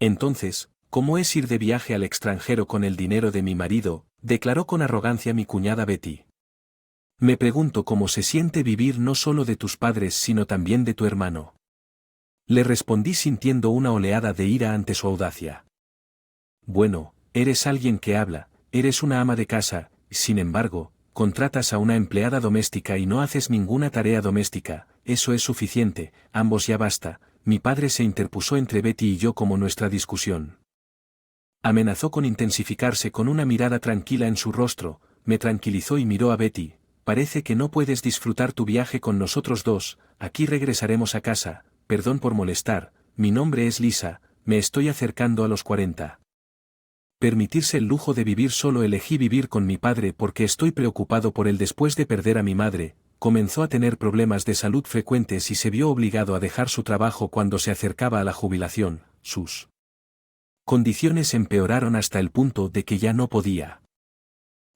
Entonces, ¿cómo es ir de viaje al extranjero con el dinero de mi marido?, declaró con arrogancia mi cuñada Betty. Me pregunto cómo se siente vivir no solo de tus padres sino también de tu hermano. Le respondí sintiendo una oleada de ira ante su audacia. Bueno, eres alguien que habla, eres una ama de casa, sin embargo, contratas a una empleada doméstica y no haces ninguna tarea doméstica, eso es suficiente, ambos ya basta. Mi padre se interpuso entre Betty y yo como nuestra discusión. Amenazó con intensificarse con una mirada tranquila en su rostro, me tranquilizó y miró a Betty. Parece que no puedes disfrutar tu viaje con nosotros dos, aquí regresaremos a casa, perdón por molestar, mi nombre es Lisa, me estoy acercando a los 40. Permitirse el lujo de vivir solo elegí vivir con mi padre porque estoy preocupado por él después de perder a mi madre. Comenzó a tener problemas de salud frecuentes y se vio obligado a dejar su trabajo cuando se acercaba a la jubilación. Sus condiciones empeoraron hasta el punto de que ya no podía.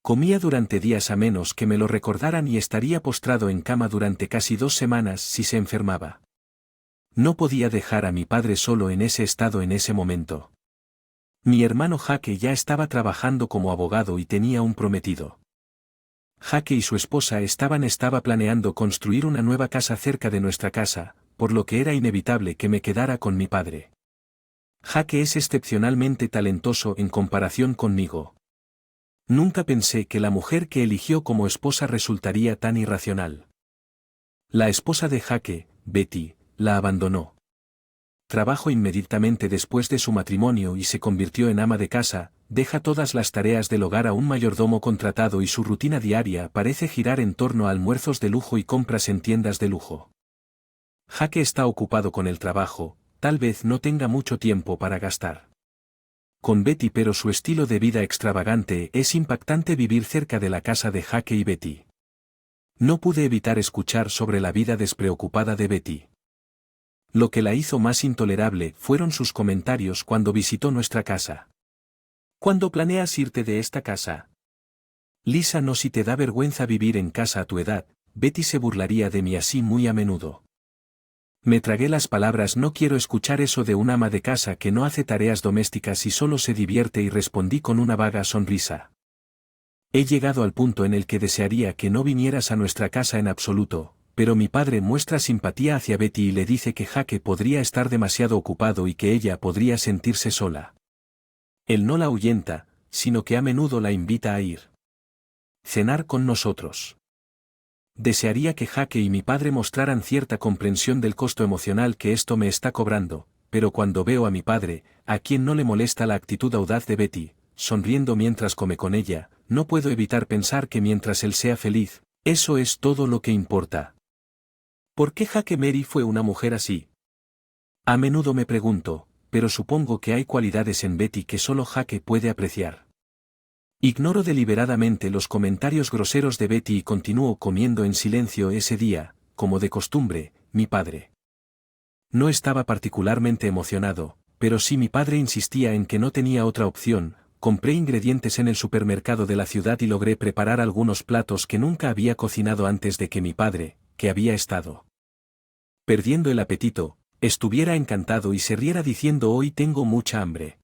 Comía durante días a menos que me lo recordaran y estaría postrado en cama durante casi 2 semanas si se enfermaba. No podía dejar a mi padre solo en ese estado en ese momento. Mi hermano Jaque ya estaba trabajando como abogado y tenía un prometido. Jaque y su esposa estaba planeando construir una nueva casa cerca de nuestra casa, por lo que era inevitable que me quedara con mi padre. Jaque es excepcionalmente talentoso en comparación conmigo. Nunca pensé que la mujer que eligió como esposa resultaría tan irracional. La esposa de Jaque, Betty, la abandonó. Trabajó inmediatamente después de su matrimonio y se convirtió en ama de casa, deja todas las tareas del hogar a un mayordomo contratado y su rutina diaria parece girar en torno a almuerzos de lujo y compras en tiendas de lujo. Jaque está ocupado con el trabajo, tal vez no tenga mucho tiempo para gastar con Betty, pero su estilo de vida extravagante es impactante. Vivir cerca de la casa de Jaque y Betty. No pude evitar escuchar sobre la vida despreocupada de Betty. Lo que la hizo más intolerable fueron sus comentarios cuando visitó nuestra casa. ¿Cuándo planeas irte de esta casa? Lisa, no, si te da vergüenza vivir en casa a tu edad. Betty se burlaría de mí así muy a menudo. Me tragué las palabras. No quiero escuchar eso de un ama de casa que no hace tareas domésticas y solo se divierte, y respondí con una vaga sonrisa. He llegado al punto en el que desearía que no vinieras a nuestra casa en absoluto, pero mi padre muestra simpatía hacia Betty y le dice que Jaque podría estar demasiado ocupado y que ella podría sentirse sola. Él no la ahuyenta, sino que a menudo la invita a ir cenar con nosotros. Desearía que Jaque y mi padre mostraran cierta comprensión del costo emocional que esto me está cobrando, pero cuando veo a mi padre, a quien no le molesta la actitud audaz de Betty, sonriendo mientras come con ella, no puedo evitar pensar que mientras él sea feliz, eso es todo lo que importa. ¿Por qué Jaque Mary fue una mujer así? A menudo me pregunto, pero supongo que hay cualidades en Betty que solo Jaque puede apreciar. Ignoro deliberadamente los comentarios groseros de Betty y continúo comiendo en silencio. Ese día, como de costumbre, mi padre no estaba particularmente emocionado, pero si mi padre insistía en que no tenía otra opción, compré ingredientes en el supermercado de la ciudad y logré preparar algunos platos que nunca había cocinado antes de que mi padre, que había estado perdiendo el apetito, estuviera encantado y se riera diciendo: hoy tengo mucha hambre.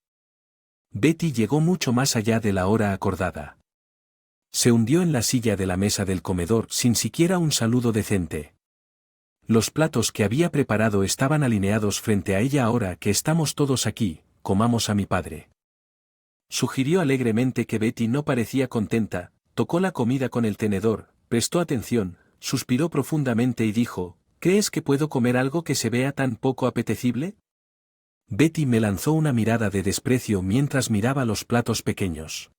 Betty llegó mucho más allá de la hora acordada. Se hundió en la silla de la mesa del comedor sin siquiera un saludo decente. Los platos que había preparado estaban alineados frente a ella. Ahora que estamos todos aquí, comamos a mi padre. Sugirió alegremente que Betty no parecía contenta, tocó la comida con el tenedor, prestó atención, suspiró profundamente y dijo: ¿crees que puedo comer algo que se vea tan poco apetecible? Betty me lanzó una mirada de desprecio mientras miraba los platos pequeños.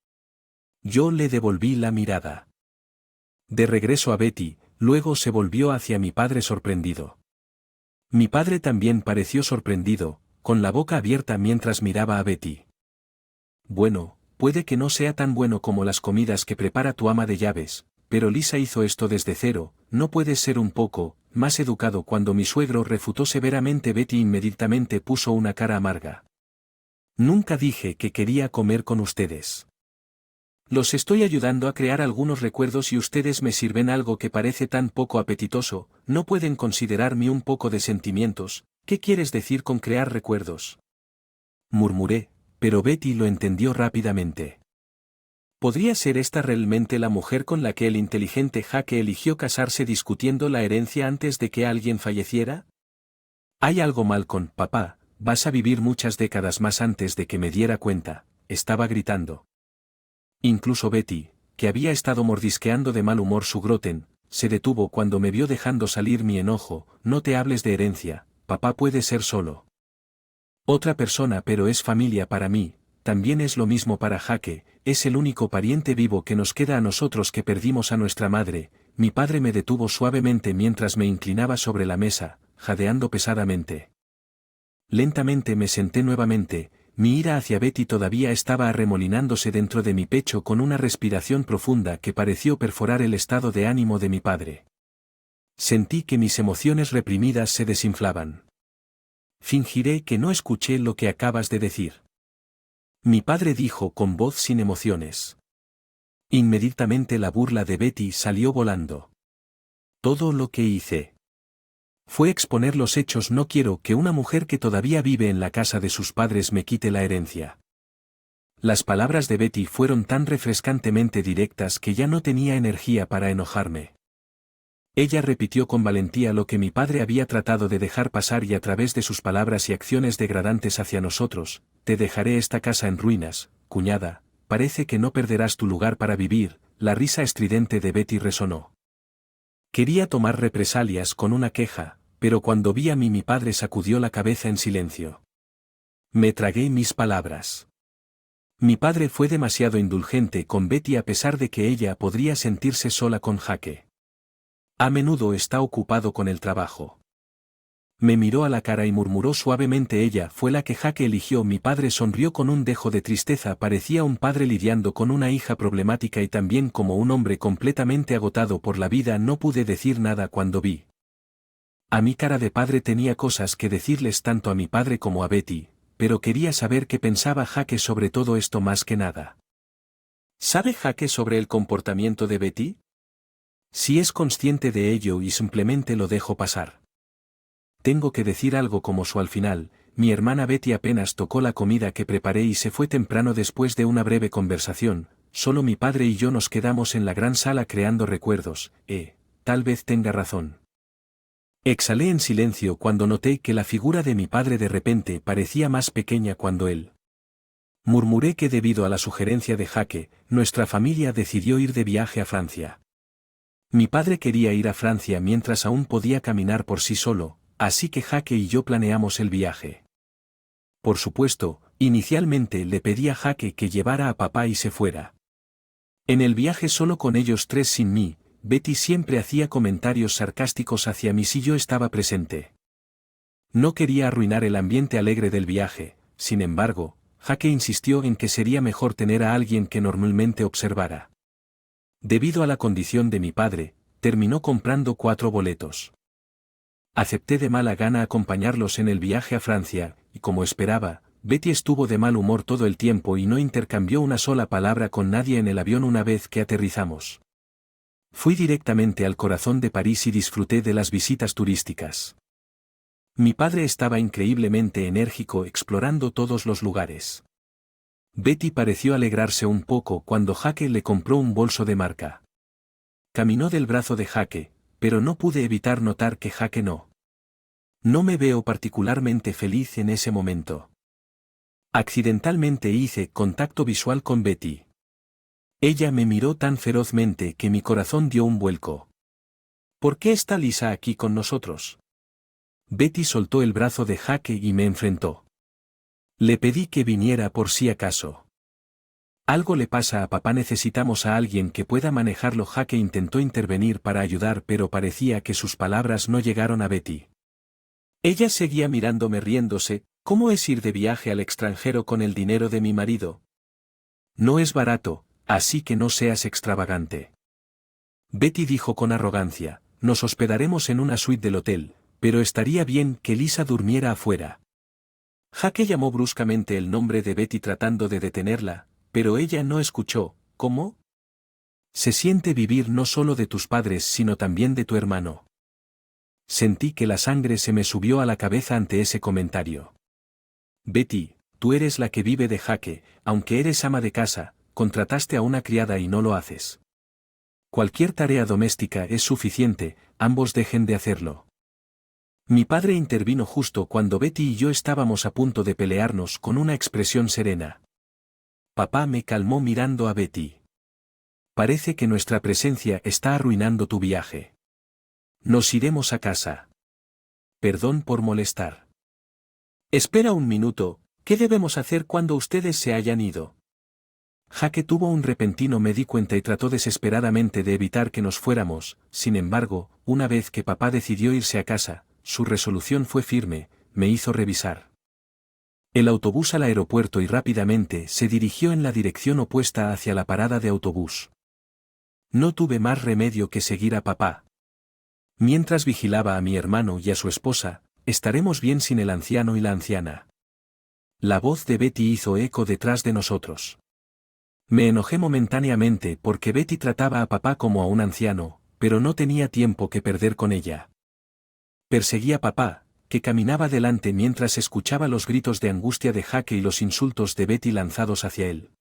Yo le devolví la mirada. De regreso a Betty, luego se volvió hacia mi padre sorprendido. Mi padre también pareció sorprendido, con la boca abierta mientras miraba a Betty. Bueno, puede que no sea tan bueno como las comidas que prepara tu ama de llaves, pero Lisa hizo esto desde cero. ¿No puedes ser un poco más educado? Cuando mi suegro refutó severamente, Betty inmediatamente puso una cara amarga. Nunca dije que quería comer con ustedes. Los estoy ayudando a crear algunos recuerdos y ustedes me sirven algo que parece tan poco apetitoso. ¿No pueden considerarme un poco de sentimientos? ¿Qué quieres decir con crear recuerdos? Murmuré, pero Betty lo entendió rápidamente. ¿Podría ser esta realmente la mujer con la que el inteligente Jake eligió casarse discutiendo la herencia antes de que alguien falleciera? Hay algo mal con papá, vas a vivir muchas décadas más antes de que me diera cuenta, estaba gritando. Incluso Betty, que había estado mordisqueando de mal humor su gluten, se detuvo cuando me vio dejando salir mi enojo. No te hables de herencia, papá puede ser solo otra persona, pero es familia para mí. También es lo mismo para Jake, es el único pariente vivo que nos queda a nosotros que perdimos a nuestra madre. Mi padre me detuvo suavemente mientras me inclinaba sobre la mesa, jadeando pesadamente. Lentamente me senté nuevamente, mi ira hacia Betty todavía estaba arremolinándose dentro de mi pecho con una respiración profunda que pareció perforar el estado de ánimo de mi padre. Sentí que mis emociones reprimidas se desinflaban. Fingiré que no escuché lo que acabas de decir. Mi padre dijo con voz sin emociones. Inmediatamente la burla de Betty salió volando. Todo lo que hice fue exponer los hechos. No quiero que una mujer que todavía vive en la casa de sus padres me quite la herencia. Las palabras de Betty fueron tan refrescantemente directas que ya no tenía energía para enojarme. Ella repitió con valentía lo que mi padre había tratado de dejar pasar y a través de sus palabras y acciones degradantes hacia nosotros: te dejaré esta casa en ruinas, cuñada, parece que no perderás tu lugar para vivir. La risa estridente de Betty resonó. Quería tomar represalias con una queja, pero cuando vi a mí mi padre sacudió la cabeza en silencio. Me tragué mis palabras. Mi padre fue demasiado indulgente con Betty a pesar de que ella podría sentirse sola con Jake. A menudo está ocupado con el trabajo. Me miró a la cara y murmuró suavemente: ella fue la que Jake eligió. Mi padre sonrió con un dejo de tristeza. Parecía un padre lidiando con una hija problemática y también como un hombre completamente agotado por la vida. No pude decir nada cuando vi a mi cara de padre. Tenía cosas que decirles tanto a mi padre como a Betty, pero quería saber qué pensaba Jake sobre todo esto más que nada. ¿Sabe Jake sobre el comportamiento de Betty? Si es consciente de ello y simplemente lo dejo pasar. Tengo que decir algo como su al final. Mi hermana Betty apenas tocó la comida que preparé y se fue temprano. Después de una breve conversación, solo mi padre y yo nos quedamos en la gran sala creando recuerdos. Tal vez tenga razón. Exhalé en silencio cuando noté que la figura de mi padre de repente parecía más pequeña cuando él. Murmuré que debido a la sugerencia de Jake, nuestra familia decidió ir de viaje a Francia. Mi padre quería ir a Francia mientras aún podía caminar por sí solo, así que Jake y yo planeamos el viaje. Por supuesto, inicialmente le pedí a Jake que llevara a papá y se fuera. En el viaje solo con ellos tres sin mí, Betty siempre hacía comentarios sarcásticos hacia mí si yo estaba presente. No quería arruinar el ambiente alegre del viaje. Sin embargo, Jake insistió en que sería mejor tener a alguien que normalmente observara. Debido a la condición de mi padre, terminó comprando 4 boletos. Acepté de mala gana acompañarlos en el viaje a Francia, y como esperaba, Betty estuvo de mal humor todo el tiempo y no intercambió una sola palabra con nadie en el avión una vez que aterrizamos. Fui directamente al corazón de París y disfruté de las visitas turísticas. Mi padre estaba increíblemente enérgico explorando todos los lugares. Betty pareció alegrarse un poco cuando Jake le compró un bolso de marca. Caminó del brazo de Jake, pero no pude evitar notar que Jake no me veo particularmente feliz en ese momento. Accidentalmente hice contacto visual con Betty. Ella me miró tan ferozmente que mi corazón dio un vuelco. ¿Por qué está Lisa aquí con nosotros? Betty soltó el brazo de Jake y me enfrentó. Le pedí que viniera por si acaso. Algo le pasa a papá, necesitamos a alguien que pueda manejarlo. Jake intentó intervenir para ayudar, pero parecía que sus palabras no llegaron a Betty. Ella seguía mirándome riéndose. ¿Cómo es ir de viaje al extranjero con el dinero de mi marido? No es barato, así que no seas extravagante. Betty dijo con arrogancia: nos hospedaremos en una suite del hotel, pero estaría bien que Lisa durmiera afuera. Jake llamó bruscamente el nombre de Betty tratando de detenerla, pero ella no escuchó. ¿Cómo? Se siente vivir no solo de tus padres sino también de tu hermano. Sentí que la sangre se me subió a la cabeza ante ese comentario. Betty, tú eres la que vive de Jaque, aunque eres ama de casa, contrataste a una criada y no lo haces. Cualquier tarea doméstica es suficiente, ambos dejen de hacerlo. Mi padre intervino justo cuando Betty y yo estábamos a punto de pelearnos con una expresión serena. Papá me calmó mirando a Betty. Parece que nuestra presencia está arruinando tu viaje. Nos iremos a casa. Perdón por molestar. Espera un minuto, ¿qué debemos hacer cuando ustedes se hayan ido? Jaque tuvo un repentino me di cuenta y trató desesperadamente de evitar que nos fuéramos, sin embargo, una vez que papá decidió irse a casa, su resolución fue firme, me hizo revisar el autobús al aeropuerto y rápidamente se dirigió en la dirección opuesta hacia la parada de autobús. No tuve más remedio que seguir a papá. Mientras vigilaba a mi hermano y a su esposa, estaremos bien sin el anciano y la anciana. La voz de Betty hizo eco detrás de nosotros. Me enojé momentáneamente porque Betty trataba a papá como a un anciano, pero no tenía tiempo que perder con ella. Perseguí a papá, que caminaba delante mientras escuchaba los gritos de angustia de Jaque y los insultos de Betty lanzados hacia él.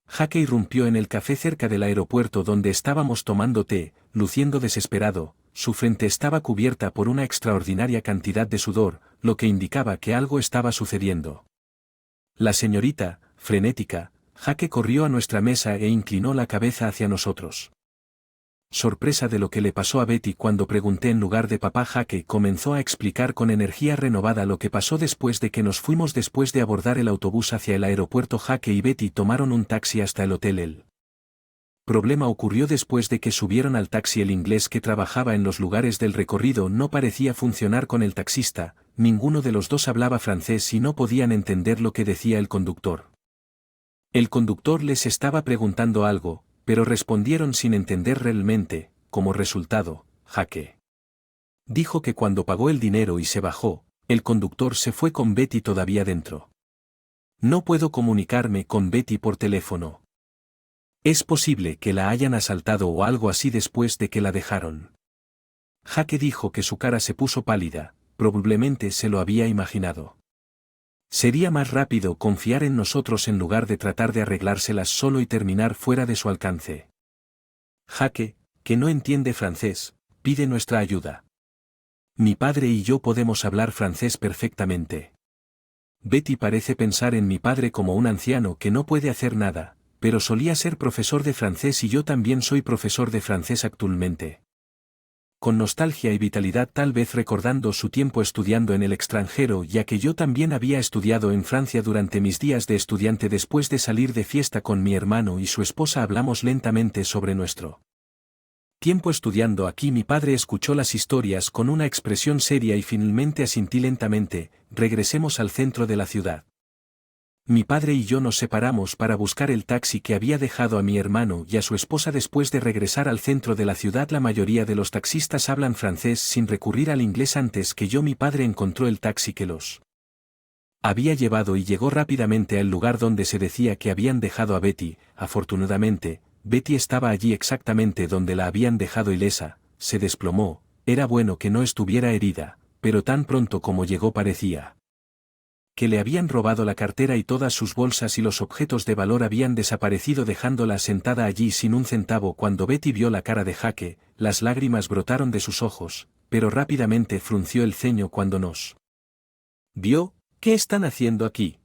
Jaque irrumpió en el café cerca del aeropuerto donde estábamos tomando té, luciendo desesperado, su frente estaba cubierta por una extraordinaria cantidad de sudor, lo que indicaba que algo estaba sucediendo. La señorita, frenética, Jaque corrió a nuestra mesa e inclinó la cabeza hacia nosotros. Sorpresa de lo que le pasó a Betty cuando pregunté en lugar de papá, Jaque comenzó a explicar con energía renovada lo que pasó después de que nos fuimos después de abordar el autobús hacia el aeropuerto. Jaque y Betty tomaron un taxi hasta el hotel. El problema ocurrió después de que subieron al taxi. El inglés que trabajaba en los lugares del recorrido no parecía funcionar con el taxista, ninguno de los dos hablaba francés y no podían entender lo que decía el conductor. El conductor les estaba preguntando algo, pero respondieron sin entender realmente. Como resultado, Jaque dijo que cuando pagó el dinero y se bajó, el conductor se fue con Betty todavía dentro. No puedo comunicarme con Betty por teléfono. Es posible que la hayan asaltado o algo así después de que la dejaron. Jaque dijo que su cara se puso pálida, probablemente se lo había imaginado. Sería más rápido confiar en nosotros en lugar de tratar de arreglárselas solo y terminar fuera de su alcance. Jaque, que no entiende francés, pide nuestra ayuda. Mi padre y yo podemos hablar francés perfectamente. Betty parece pensar en mi padre como un anciano que no puede hacer nada, pero solía ser profesor de francés y yo también soy profesor de francés actualmente. Con nostalgia y vitalidad, tal vez recordando su tiempo estudiando en el extranjero, ya que yo también había estudiado en Francia durante mis días de estudiante. Después de salir de fiesta con mi hermano y su esposa hablamos lentamente sobre nuestro tiempo estudiando aquí. Mi padre escuchó las historias con una expresión seria y finalmente asintí lentamente. Regresemos al centro de la ciudad. Mi padre y yo nos separamos para buscar el taxi que había dejado a mi hermano y a su esposa. Después de regresar al centro de la ciudad, la mayoría de los taxistas hablan francés sin recurrir al inglés. Antes que yo, mi padre encontró el taxi que los había llevado y llegó rápidamente al lugar donde se decía que habían dejado a Betty. Afortunadamente, Betty estaba allí exactamente donde la habían dejado ilesa, se desplomó. Era bueno que no estuviera herida, pero tan pronto como llegó parecía que le habían robado la cartera y todas sus bolsas y los objetos de valor habían desaparecido, dejándola sentada allí sin un centavo. Cuando Betty vio la cara de Jaque, las lágrimas brotaron de sus ojos, pero rápidamente frunció el ceño cuando nos vio. ¿Qué están haciendo aquí?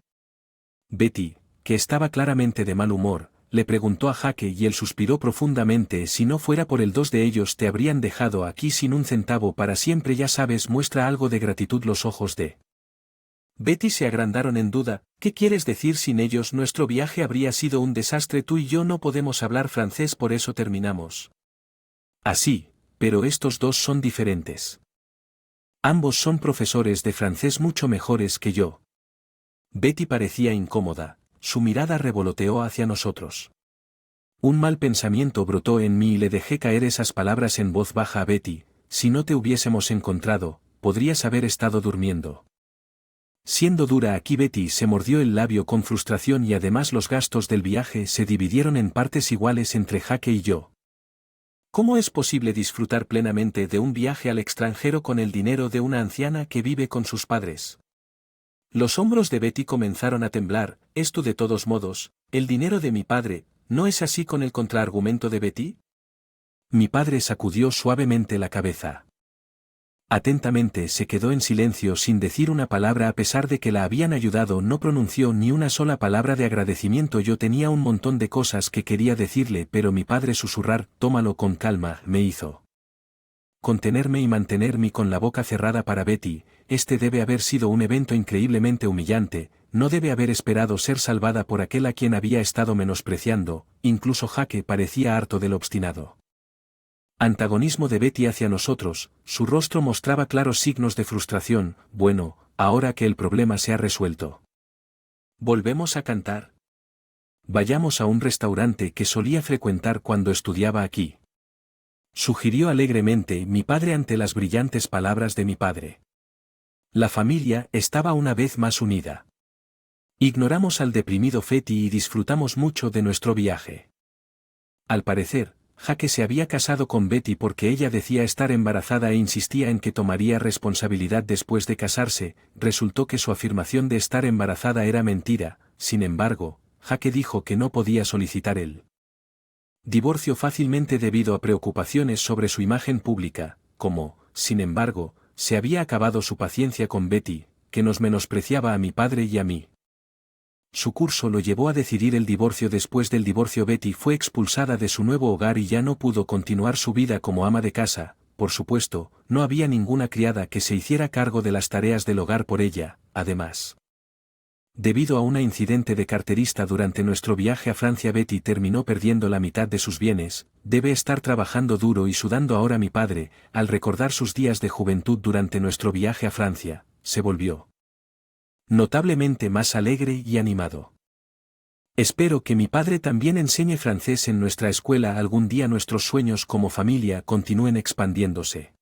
Betty, que estaba claramente de mal humor, le preguntó a Jaque y él suspiró profundamente. Si no fuera por el dos de ellos te habrían dejado aquí sin un centavo para siempre. Ya sabes, muestra algo de gratitud. Los ojos de Betty se agrandaron en duda. ¿Qué quieres decir? Sin ellos nuestro viaje habría sido un desastre. Tú y yo no podemos hablar francés, por eso terminamos así, pero estos dos son diferentes. Ambos son profesores de francés mucho mejores que yo. Betty parecía incómoda, su mirada revoloteó hacia nosotros. Un mal pensamiento brotó en mí y le dejé caer esas palabras en voz baja a Betty: si no te hubiésemos encontrado, podrías haber estado durmiendo. Siendo dura aquí, Betty se mordió el labio con frustración y además los gastos del viaje se dividieron en partes iguales entre Jaque y yo. ¿Cómo es posible disfrutar plenamente de un viaje al extranjero con el dinero de una anciana que vive con sus padres? Los hombros de Betty comenzaron a temblar. Esto de todos modos, el dinero de mi padre, ¿no es así con el contraargumento de Betty? Mi padre sacudió suavemente la cabeza. Atentamente se quedó en silencio sin decir una palabra a pesar de que la habían ayudado. No pronunció ni una sola palabra de agradecimiento. Yo tenía un montón de cosas que quería decirle, pero mi padre susurrar, tómalo con calma, me hizo contenerme y mantenerme con la boca cerrada. Para Betty, este debe haber sido un evento increíblemente humillante, no debe haber esperado ser salvada por aquel a quien había estado menospreciando. Incluso Jake parecía harto del obstinado antagonismo de Betty hacia nosotros. Su rostro mostraba claros signos de frustración. Bueno, ahora que el problema se ha resuelto, ¿volvemos a cantar? Vayamos a un restaurante que solía frecuentar cuando estudiaba aquí, sugirió alegremente mi padre ante las brillantes palabras de mi padre. La familia estaba una vez más unida. Ignoramos al deprimido Fetty y disfrutamos mucho de nuestro viaje. Al parecer, Jake se había casado con Betty porque ella decía estar embarazada e insistía en que tomaría responsabilidad después de casarse. Resultó que su afirmación de estar embarazada era mentira. Sin embargo, Jake dijo que no podía solicitar el divorcio fácilmente debido a preocupaciones sobre su imagen pública, como, sin embargo, se había acabado su paciencia con Betty, que nos menospreciaba a mi padre y a mí. Su curso lo llevó a decidir el divorcio. Después del divorcio Betty fue expulsada de su nuevo hogar y ya no pudo continuar su vida como ama de casa. Por supuesto, no había ninguna criada que se hiciera cargo de las tareas del hogar por ella. Además, debido a un incidente de carterista durante nuestro viaje a Francia, Betty terminó perdiendo la mitad de sus bienes. Debe estar trabajando duro y sudando ahora. Mi padre, al recordar sus días de juventud durante nuestro viaje a Francia, se volvió notablemente más alegre y animado. Espero que mi padre también enseñe francés en nuestra escuela algún día. Nuestros sueños como familia continúen expandiéndose.